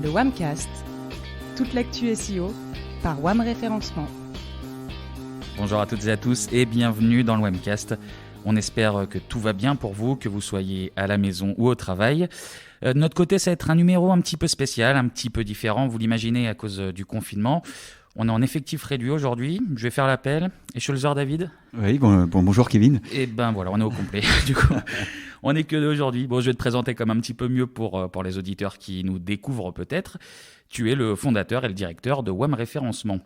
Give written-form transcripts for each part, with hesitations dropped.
Le WAMcast, toute l'actu SEO par WAM Référencement. Bonjour à toutes et à tous et bienvenue dans le WAMcast. On espère que tout va bien pour vous, que vous soyez à la maison ou au travail. De notre côté, ça va être un numéro un petit peu spécial, un petit peu différent, vous l'imaginez à cause du confinement. On est en effectif réduit aujourd'hui, je vais faire l'appel. Et Schulzer David ? Oui, bonjour Kevin. Et ben voilà, on est au complet. Du coup, on n'est que deux aujourd'hui. Bon, je vais te présenter comme un petit peu mieux pour les auditeurs qui nous découvrent peut-être. Tu es le fondateur et le directeur de WAM Référencement.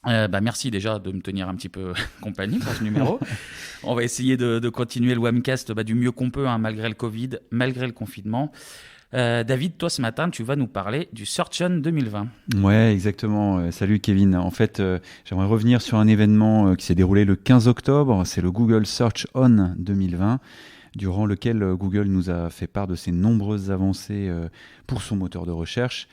Merci déjà de me tenir un petit peu compagnie pour ce numéro. On va essayer de continuer le WAMcast du mieux qu'on peut, malgré le Covid, malgré le confinement. David, toi ce matin, tu vas nous parler du Search On 2020. Ouais, exactement. Salut Kevin. En fait, j'aimerais revenir sur un événement qui s'est déroulé le 15 octobre. C'est le Google Search On 2020, durant lequel Google nous a fait part de ses nombreuses avancées pour son moteur de recherche.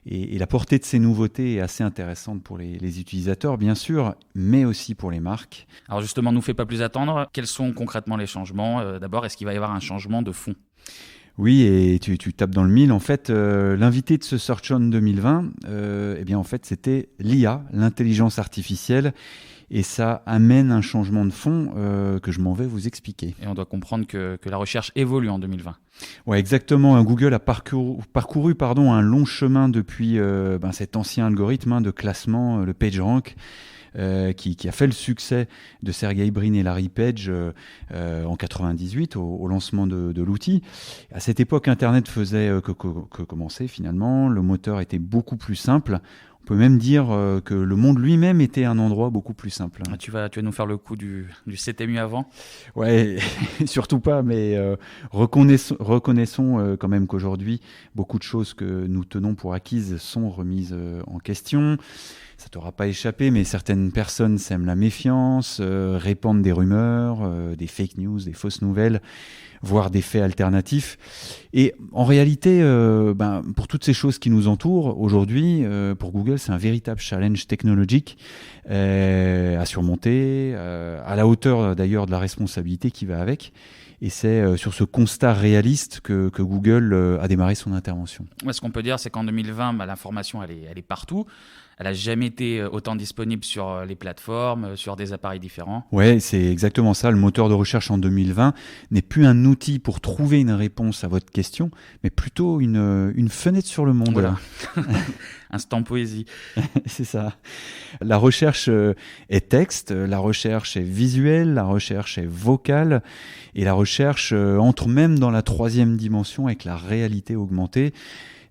Et la portée de ces nouveautés est assez intéressante pour les utilisateurs, bien sûr, mais aussi pour les marques. Alors justement, ne nous fais pas plus attendre. Quels sont concrètement les changements ? D'abord, est-ce qu'il va y avoir un changement de fond ? Oui, et tu tapes dans le mille. En fait, l'invité de ce Search On 2020, c'était l'IA, l'intelligence artificielle. Et ça amène un changement de fond que je m'en vais vous expliquer. Et on doit comprendre que la recherche évolue en 2020. Ouais, exactement. Google a parcouru un long chemin depuis cet ancien algorithme de classement, le PageRank, qui a fait le succès de Sergey Brin et Larry Page en 98 au lancement de l'outil. À cette époque, Internet faisait que commencer finalement. Le moteur était beaucoup plus simple. On peut même dire que le monde lui-même était un endroit beaucoup plus simple. Tu vas nous faire le coup du c'était mieux avant ? Ouais, surtout pas, mais reconnaissons quand même qu'aujourd'hui, beaucoup de choses que nous tenons pour acquises sont remises en question. Ça t'aura pas échappé, mais certaines personnes sèment la méfiance, répandent des rumeurs, des fake news, des fausses nouvelles, voire des faits alternatifs. Et en réalité, pour toutes ces choses qui nous entourent aujourd'hui, pour Google, c'est un véritable challenge technologique à surmonter, à la hauteur d'ailleurs de la responsabilité qui va avec. Et c'est sur ce constat réaliste que Google a démarré son intervention. Ouais, ce qu'on peut dire, c'est qu'en 2020, l'information, elle est partout. Elle n'a jamais été autant disponible sur les plateformes, sur des appareils différents. Oui, c'est exactement ça. Le moteur de recherche en 2020 n'est plus un outil pour trouver une réponse à votre question, mais plutôt une fenêtre sur le monde. Voilà. Instant poésie. C'est ça. La recherche est texte, la recherche est visuelle, la recherche est vocale, et la recherche entre même dans la troisième dimension avec la réalité augmentée.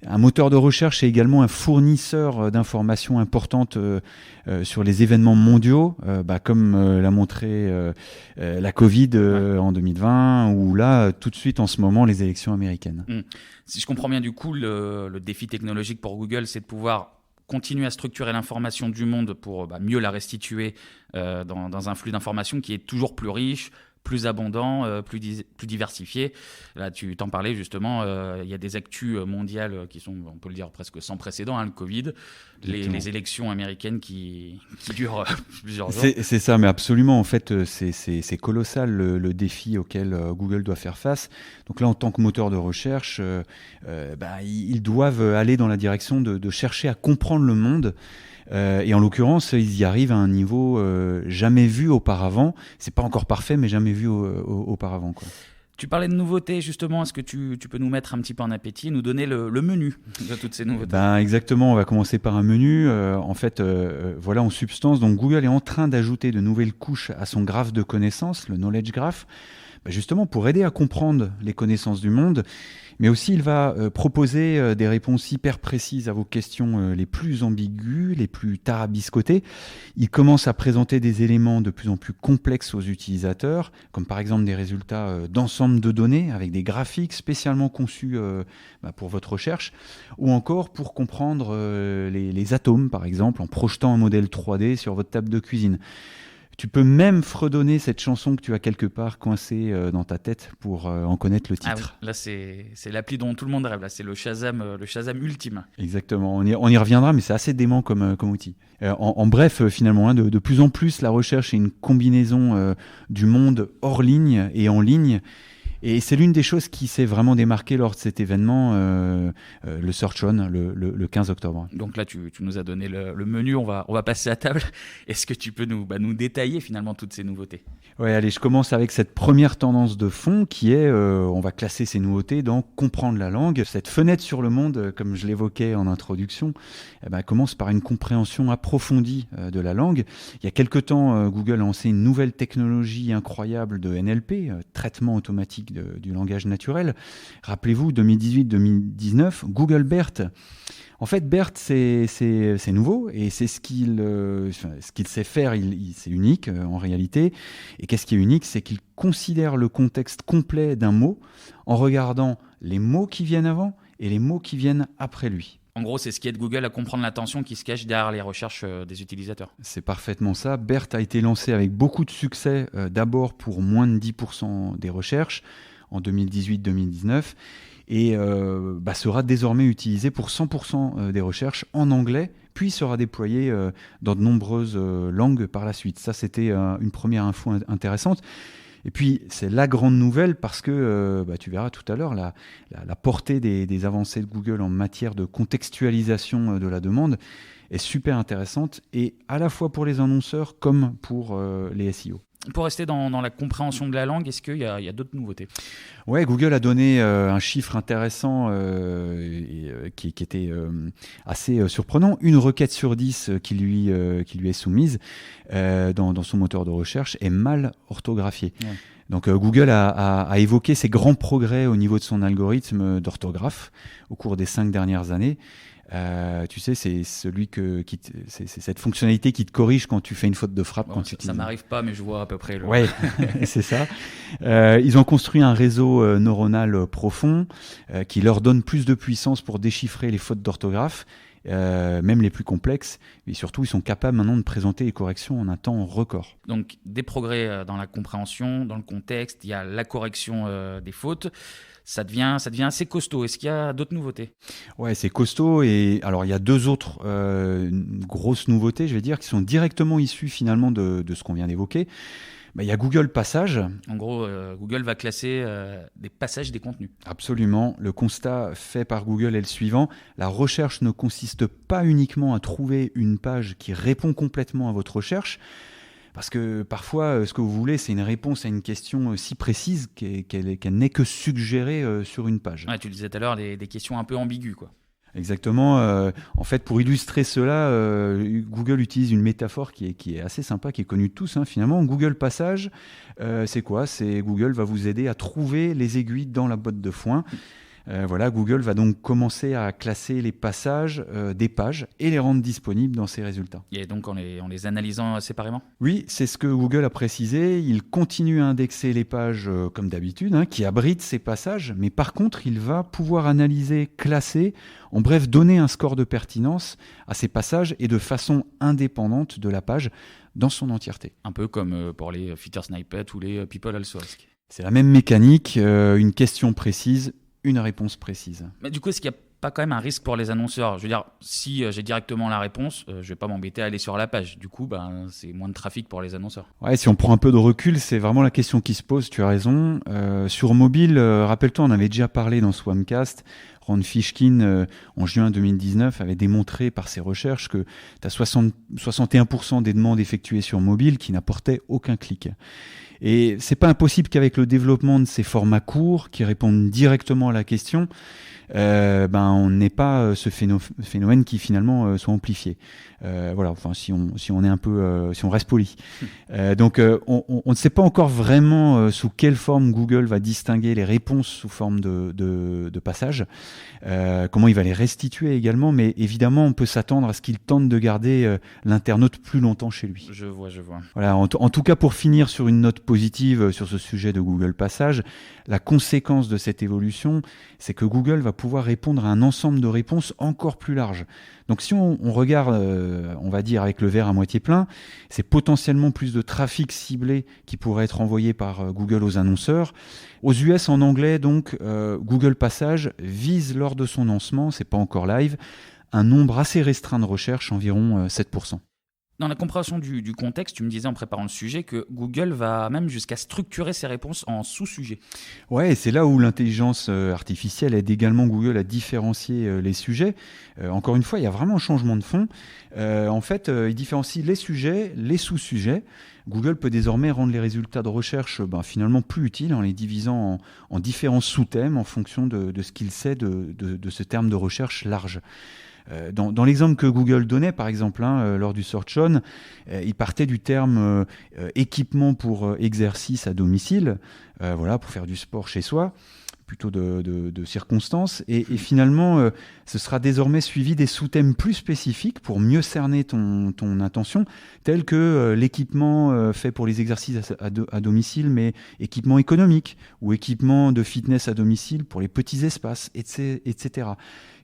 Un moteur de recherche est également un fournisseur d'informations importantes sur les événements mondiaux, comme l'a montré la Covid en 2020, ou là, tout de suite en ce moment, les élections américaines. Si je comprends bien, du coup, le défi technologique pour Google, c'est de pouvoir continuer à structurer l'information du monde pour mieux la restituer dans un flux d'informations qui est toujours plus riche, plus abondant, plus diversifié. Là, tu t'en parlais justement, il y a des actus mondiales qui sont, on peut le dire, presque sans précédent, le Covid, les élections américaines qui durent plusieurs jours. C'est ça, mais absolument, en fait, c'est colossal le défi auquel Google doit faire face. Donc là, en tant que moteur de recherche, ils doivent aller dans la direction de chercher à comprendre le monde. Et en l'occurrence, ils y arrivent à un niveau jamais vu auparavant. C'est pas encore parfait, mais jamais vu auparavant, quoi. Tu parlais de nouveautés, justement. Est-ce que tu peux nous mettre un petit peu en appétit, nous donner le menu de toutes ces nouveautés ? Exactement, on va commencer par un menu. En substance, donc Google est en train d'ajouter de nouvelles couches à son graphe de connaissances, le Knowledge Graph, justement pour aider à comprendre les connaissances du monde. Mais aussi, il va proposer des réponses hyper précises à vos questions les plus ambiguës, les plus tarabiscotées. Il commence à présenter des éléments de plus en plus complexes aux utilisateurs, comme par exemple des résultats d'ensemble de données avec des graphiques spécialement conçus pour votre recherche, ou encore pour comprendre les atomes, par exemple, en projetant un modèle 3D sur votre table de cuisine. Tu peux même fredonner cette chanson que tu as quelque part coincée dans ta tête pour en connaître le titre. Ah oui, là c'est l'appli dont tout le monde rêve, là c'est le Shazam ultime. Exactement, on y reviendra, mais c'est assez dément comme outil. En bref, finalement, de plus en plus, la recherche est une combinaison du monde hors ligne et en ligne. Et c'est l'une des choses qui s'est vraiment démarquée lors de cet événement, le Search On, le 15 octobre. Donc là, tu nous as donné le menu, on va passer à table. Est-ce que tu peux nous détailler finalement toutes ces nouveautés ? Ouais, allez, je commence avec cette première tendance de fond qui est, on va classer ces nouveautés dans comprendre la langue. Cette fenêtre sur le monde, comme je l'évoquais en introduction, commence par une compréhension approfondie de la langue. Il y a quelque temps, Google a lancé une nouvelle technologie incroyable de NLP, traitement automatique du langage naturel. Rappelez-vous, 2018-2019, Google BERT. En fait, BERT, c'est nouveau et c'est ce qu'il sait faire, c'est unique en réalité. Et qu'est-ce qui est unique ? C'est qu'il considère le contexte complet d'un mot en regardant les mots qui viennent avant et les mots qui viennent après lui. En gros, c'est ce qui aide Google à comprendre l'intention qui se cache derrière les recherches des utilisateurs. C'est parfaitement ça. BERT a été lancé avec beaucoup de succès, d'abord pour moins de 10% des recherches en 2018-2019 et sera désormais utilisé pour 100% des recherches en anglais, puis sera déployé dans de nombreuses langues par la suite. Ça, c'était une première info intéressante. Et puis, c'est la grande nouvelle parce que, tu verras tout à l'heure, la portée des avancées de Google en matière de contextualisation de la demande est super intéressante, et à la fois pour les annonceurs comme pour les SEO. Pour rester dans la compréhension de la langue, est-ce qu'il y a d'autres nouveautés ? Ouais, Google a donné un chiffre intéressant qui était assez surprenant. Une requête sur 10 qui lui est soumise dans son moteur de recherche est mal orthographiée. Ouais. Donc Google a évoqué ses grands progrès au niveau de son algorithme d'orthographe au cours des 5 dernières années. Tu sais, c'est c'est cette fonctionnalité qui te corrige quand tu fais une faute de frappe. Bon, ça m'arrive pas, mais je vois à peu près. Ouais, c'est ça. Ils ont construit un réseau neuronal profond qui leur donne plus de puissance pour déchiffrer les fautes d'orthographe, même les plus complexes. Et surtout, ils sont capables maintenant de présenter les corrections en un temps record. Donc, des progrès dans la compréhension, dans le contexte. Il y a la correction des fautes. Ça devient assez costaud. Est-ce qu'il y a d'autres nouveautés ? Ouais, c'est costaud. Et alors, il y a 2 autres grosses nouveautés, je vais dire, qui sont directement issues finalement de ce qu'on vient d'évoquer. Il y a Google Passages. En gros, Google va classer des passages des contenus. Absolument. Le constat fait par Google est le suivant. La recherche ne consiste pas uniquement à trouver une page qui répond complètement à votre recherche. Parce que parfois, ce que vous voulez, c'est une réponse à une question si précise qu'elle n'est que suggérée sur une page. Ouais, tu le disais tout à l'heure, des questions un peu ambiguës, quoi. Exactement. En fait, pour illustrer cela, Google utilise une métaphore qui est assez sympa, qui est connue de tous. Finalement, Google Passage, c'est quoi ? C'est Google va vous aider à trouver les aiguilles dans la botte de foin. Google va donc commencer à classer les passages des pages et les rendre disponibles dans ses résultats. Et donc en les analysant séparément ? Oui, c'est ce que Google a précisé. Il continue à indexer les pages comme d'habitude, qui abritent ces passages, mais par contre, il va pouvoir analyser, classer, en bref, donner un score de pertinence à ces passages et de façon indépendante de la page dans son entièreté. Un peu comme pour les Feature Snippet ou les People Also Ask. C'est la même mécanique, une question précise, une réponse précise. Mais du coup, est-ce qu'il n'y a pas quand même un risque pour les annonceurs ? Je veux dire, si j'ai directement la réponse, je ne vais pas m'embêter à aller sur la page. Du coup, c'est moins de trafic pour les annonceurs. Ouais, si on prend un peu de recul, c'est vraiment la question qui se pose, tu as raison. Sur mobile, rappelle-toi, on avait déjà parlé dans Swarmcast. Ron Fishkin, en juin 2019, avait démontré par ses recherches que tu as 61% des demandes effectuées sur mobile qui n'apportaient aucun clic. Et c'est pas impossible qu'avec le développement de ces formats courts qui répondent directement à la question, on n'ait pas ce phénomène qui finalement soit amplifié. Si on est un peu, si on reste poli. Donc on ne sait pas encore vraiment sous quelle forme Google va distinguer les réponses sous forme de passage, comment il va les restituer également, mais évidemment on peut s'attendre à ce qu'il tente de garder l'internaute plus longtemps chez lui. Je vois. Voilà, en tout cas, pour finir sur une note positive sur ce sujet de Google Passage, la conséquence de cette évolution, c'est que Google va pouvoir répondre à un ensemble de réponses encore plus large. Donc si on regarde, on va dire avec le verre à moitié plein, c'est potentiellement plus de trafic ciblé qui pourrait être envoyé par Google aux annonceurs. Aux US en anglais, donc, Google Passage vise lors de son lancement, c'est pas encore live, un nombre assez restreint de recherches, environ 7%. Dans la compréhension du contexte, tu me disais en préparant le sujet que Google va même jusqu'à structurer ses réponses en sous-sujets. Ouais, et c'est là où l'intelligence artificielle aide également Google à différencier les sujets. Encore une fois, il y a vraiment un changement de fond. En fait, il différencie les sujets, les sous-sujets. Google peut désormais rendre les résultats de recherche finalement plus utiles en les divisant en différents sous-thèmes en fonction de ce qu'il sait de ce terme de recherche large. Dans l'exemple que Google donnait, par exemple, lors du Search On, il partait du terme équipement pour exercice à domicile, pour faire du sport chez soi, plutôt de circonstances. Et finalement, ce sera désormais suivi des sous-thèmes plus spécifiques pour mieux cerner ton intention, tels que l'équipement fait pour les exercices à domicile, mais équipement économique, ou équipement de fitness à domicile pour les petits espaces, etc.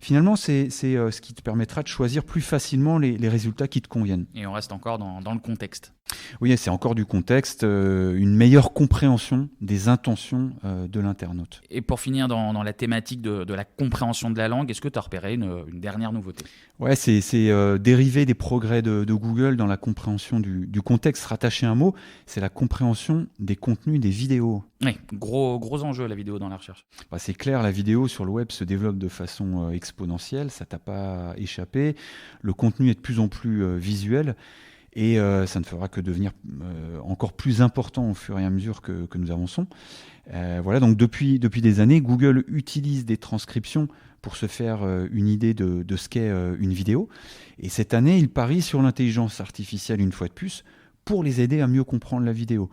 Finalement, c'est ce qui te permettra de choisir plus facilement les résultats qui te conviennent. Et on reste encore dans le contexte. Oui, c'est encore du contexte, une meilleure compréhension des intentions de l'internaute. Et pour finir dans la thématique de la compréhension de la langue, est-ce que tu as repéré une dernière nouveauté ? Ouais, c'est dérivé des progrès de Google dans la compréhension du contexte. Rattaché à un mot, c'est la compréhension des contenus des vidéos. Oui, gros enjeu la vidéo dans la recherche. C'est clair, la vidéo sur le web se développe de façon exponentielle, ça t'a pas échappé. Le contenu est de plus en plus visuel. Et ça ne fera que devenir encore plus important au fur et à mesure que nous avançons. Donc depuis des années, Google utilise des transcriptions pour se faire une idée de ce qu'est une vidéo. Et cette année, il parie sur l'intelligence artificielle une fois de plus pour les aider à mieux comprendre la vidéo.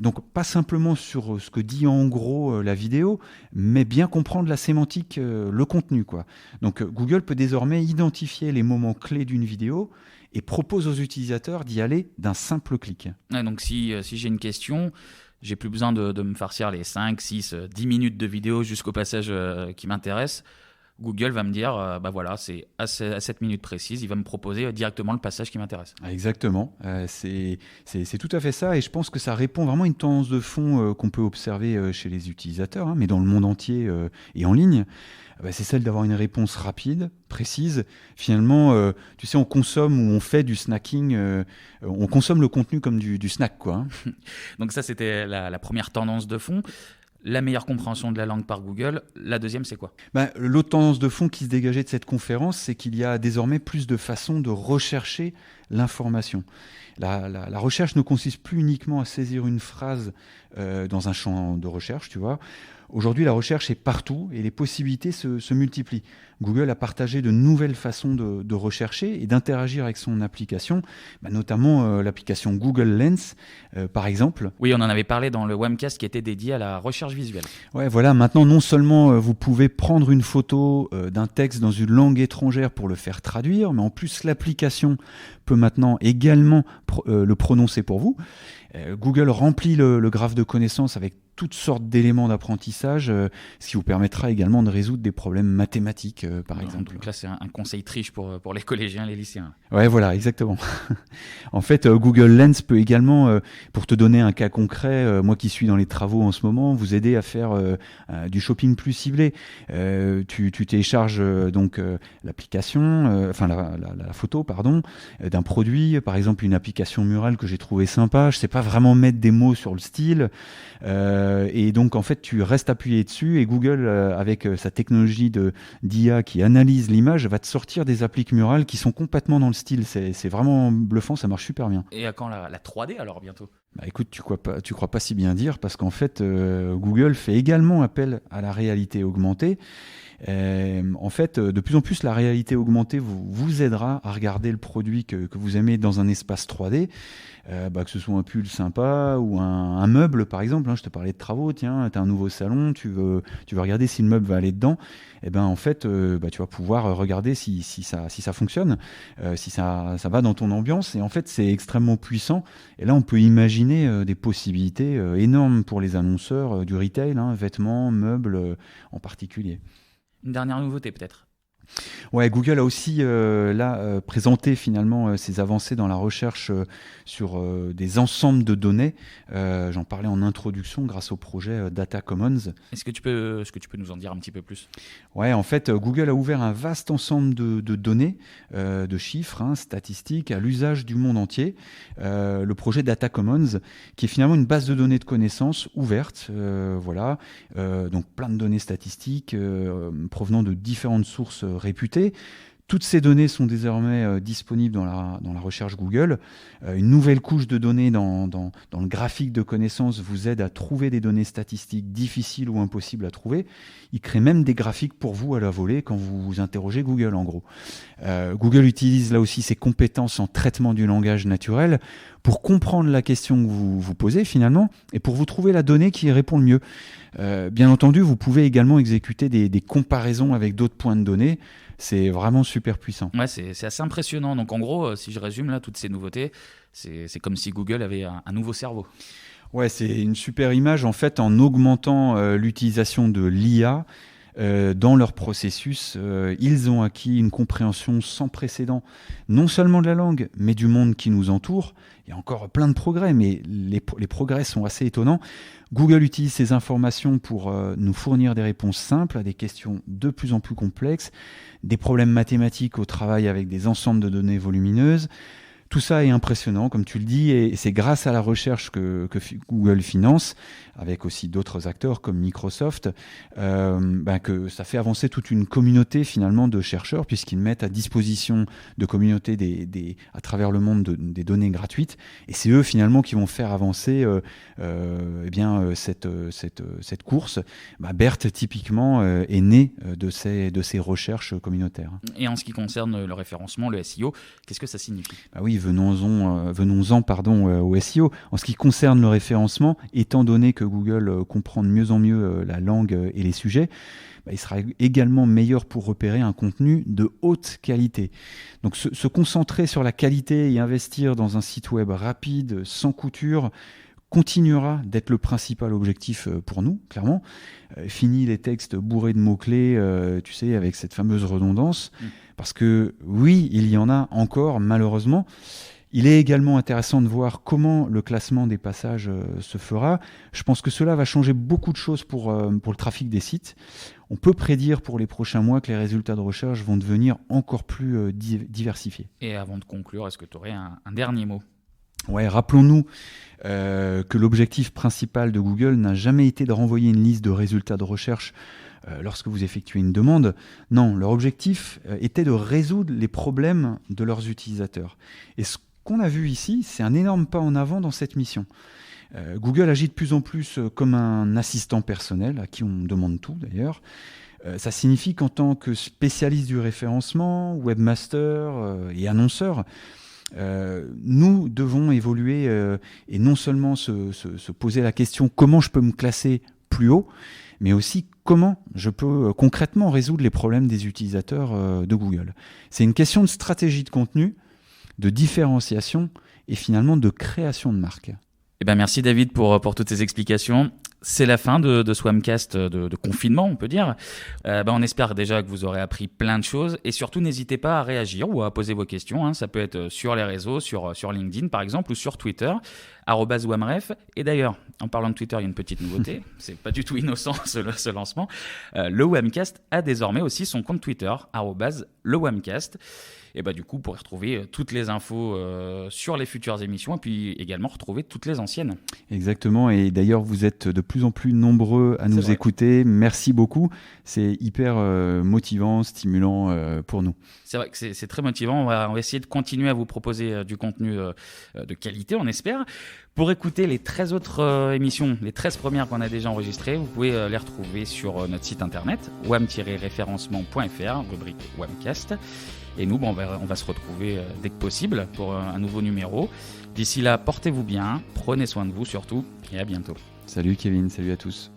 Donc pas simplement sur ce que dit en gros la vidéo, mais bien comprendre la sémantique, le contenu, quoi. Donc Google peut désormais identifier les moments clés d'une vidéo et propose aux utilisateurs d'y aller d'un simple clic. Ouais, donc si j'ai une question, j'ai plus besoin de me farcir les 5, 6, 10 minutes de vidéo jusqu'au passage qui m'intéresse. Google va me dire, c'est à cette minute précise, il va me proposer directement le passage qui m'intéresse. Exactement, c'est tout à fait ça, et je pense que ça répond vraiment à une tendance de fond qu'on peut observer chez les utilisateurs, mais dans le monde entier et en ligne. C'est celle d'avoir une réponse rapide, précise. Finalement, on consomme ou on fait du snacking, on consomme le contenu comme du snack, quoi. Donc ça, c'était la première tendance de fond. La meilleure compréhension de la langue par Google. La deuxième, c'est quoi ? L'autre tendance de fond qui se dégageait de cette conférence, c'est qu'il y a désormais plus de façons de rechercher l'information. La recherche ne consiste plus uniquement à saisir une phrase dans un champ de recherche, tu vois. Aujourd'hui, la recherche est partout et les possibilités se multiplient. Google a partagé de nouvelles façons de rechercher et d'interagir avec son application, notamment l'application Google Lens, par exemple. Oui, on en avait parlé dans le Webcast qui était dédié à la recherche visuelle. Ouais, voilà. Maintenant, non seulement vous pouvez prendre une photo d'un texte dans une langue étrangère pour le faire traduire, mais en plus, l'application peut maintenant également le prononcer pour vous. Google remplit le graphe de connaissances avec toutes sortes d'éléments d'apprentissage, ce qui vous permettra également de résoudre des problèmes mathématiques, par exemple. Donc là, c'est un conseil triche pour les collégiens, les lycéens. Ouais, voilà, exactement. En fait, Google Lens peut également, pour te donner un cas concret, moi qui suis dans les travaux en ce moment, vous aider à faire du shopping plus ciblé. Tu télécharges donc l'application, la photo, pardon, d'un produit, par exemple une application murale que j'ai trouvée sympa. Je sais pas vraiment mettre des mots sur le style. Et donc en fait tu restes appuyé dessus et Google avec sa technologie d'IA qui analyse l'image va te sortir des appliques murales qui sont complètement dans le style. C'est vraiment bluffant, ça marche super bien. Et à quand la 3D alors bientôt ? Écoute, tu crois pas si bien dire parce qu'en fait Google fait également appel à la réalité augmentée. En fait, de plus en plus, la réalité augmentée vous aidera à regarder le produit que vous aimez dans un espace 3D, que ce soit un pull sympa ou un meuble, par exemple. Je te parlais de travaux, tiens, tu as un nouveau salon, tu veux regarder si le meuble va aller dedans. En fait, tu vas pouvoir regarder si ça fonctionne, si ça va dans ton ambiance. Et en fait, c'est extrêmement puissant. Et là, on peut imaginer des possibilités énormes pour les annonceurs du retail, vêtements, meubles en particulier. Une dernière nouveauté peut-être ? Ouais, Google a aussi présenté finalement ses avancées dans la recherche sur des ensembles de données. J'en parlais en introduction grâce au projet Data Commons. Est-ce que tu peux nous en dire un petit peu plus ? Ouais, en fait, Google a ouvert un vaste ensemble de données, de chiffres, statistiques, à l'usage du monde entier. Le projet Data Commons, qui est finalement une base de données de connaissances ouverte, donc plein de données statistiques provenant de différentes sources réputées. Toutes ces données sont désormais disponibles dans la recherche Google. Une nouvelle couche de données dans le graphique de connaissances vous aide à trouver des données statistiques difficiles ou impossibles à trouver. Il crée même des graphiques pour vous à la volée quand vous interrogez Google, en gros. Google utilise là aussi ses compétences en traitement du langage naturel pour comprendre la question que vous vous posez finalement et pour vous trouver la donnée qui répond le mieux. Bien entendu, vous pouvez également exécuter des comparaisons avec d'autres points de données. C'est vraiment super puissant. Ouais, c'est assez impressionnant. Donc en gros, si je résume là, toutes ces nouveautés, c'est comme si Google avait un nouveau cerveau. Ouais, c'est une super image en fait en augmentant l'utilisation de l'IA. Dans leur processus, ils ont acquis une compréhension sans précédent, non seulement de la langue, mais du monde qui nous entoure. Il y a encore plein de progrès, mais les progrès sont assez étonnants. Google utilise ces informations pour nous fournir des réponses simples à des questions de plus en plus complexes, des problèmes mathématiques au travail avec des ensembles de données volumineuses. Tout ça est impressionnant, comme tu le dis, et c'est grâce à la recherche que Google finance, avec aussi d'autres acteurs comme Microsoft, que ça fait avancer toute une communauté finalement de chercheurs, puisqu'ils mettent à disposition de communautés à travers le monde des données gratuites, et c'est eux finalement qui vont faire avancer cette course. BERT typiquement est né de ces recherches communautaires. Et en ce qui concerne le référencement, le SEO, qu'est-ce que ça signifie ? Oui, venons-en au SEO. En ce qui concerne le référencement, étant donné que Google comprend de mieux en mieux la langue et les sujets, il sera également meilleur pour repérer un contenu de haute qualité. Donc se concentrer sur la qualité et investir dans un site web rapide, sans couture, continuera d'être le principal objectif pour nous, clairement. Fini les textes bourrés de mots-clés, avec cette fameuse redondance. Parce que oui, il y en a encore, malheureusement. Il est également intéressant de voir comment le classement des passages se fera. Je pense que cela va changer beaucoup de choses pour le trafic des sites. On peut prédire pour les prochains mois que les résultats de recherche vont devenir encore plus diversifiés. Et avant de conclure, est-ce que tu aurais un dernier mot ? Ouais, rappelons-nous que l'objectif principal de Google n'a jamais été de renvoyer une liste de résultats de recherche lorsque vous effectuez une demande. Non, leur objectif était de résoudre les problèmes de leurs utilisateurs. Et ce qu'on a vu ici, c'est un énorme pas en avant dans cette mission. Google agit de plus en plus comme un assistant personnel, à qui on demande tout d'ailleurs. Ça signifie qu'en tant que spécialiste du référencement, webmaster et annonceur, nous devons évoluer et non seulement se poser la question comment je peux me classer plus haut, mais aussi comment je peux concrètement résoudre les problèmes des utilisateurs de Google. C'est une question de stratégie de contenu, de différenciation et finalement de création de marque. Merci David pour toutes ces explications. C'est la fin de ce Whamcast de confinement, on peut dire. On espère déjà que vous aurez appris plein de choses et surtout n'hésitez pas à réagir ou à poser vos questions. Ça peut être sur les réseaux, sur LinkedIn par exemple ou sur Twitter, @whamref. Et d'ailleurs, en parlant de Twitter, il y a une petite nouveauté. C'est pas du tout innocent ce lancement. Le Whamcast a désormais aussi son compte Twitter, @lewhamcast. Et du coup, vous pourrez retrouver toutes les infos sur les futures émissions et puis également retrouver toutes les anciennes. Exactement. Et d'ailleurs, vous êtes de plus en plus nombreux à nous écouter. Merci beaucoup. C'est hyper motivant, stimulant pour nous. C'est vrai que c'est très motivant. On va essayer de continuer à vous proposer du contenu de qualité, on espère. Pour écouter les 13 autres émissions, les 13 premières qu'on a déjà enregistrées, vous pouvez les retrouver sur notre site internet wham-référencement.fr, rubrique Whamcast. Et nous, on va se retrouver dès que possible pour un nouveau numéro. D'ici là, portez-vous bien, prenez soin de vous surtout, et à bientôt. Salut Kevin, salut à tous.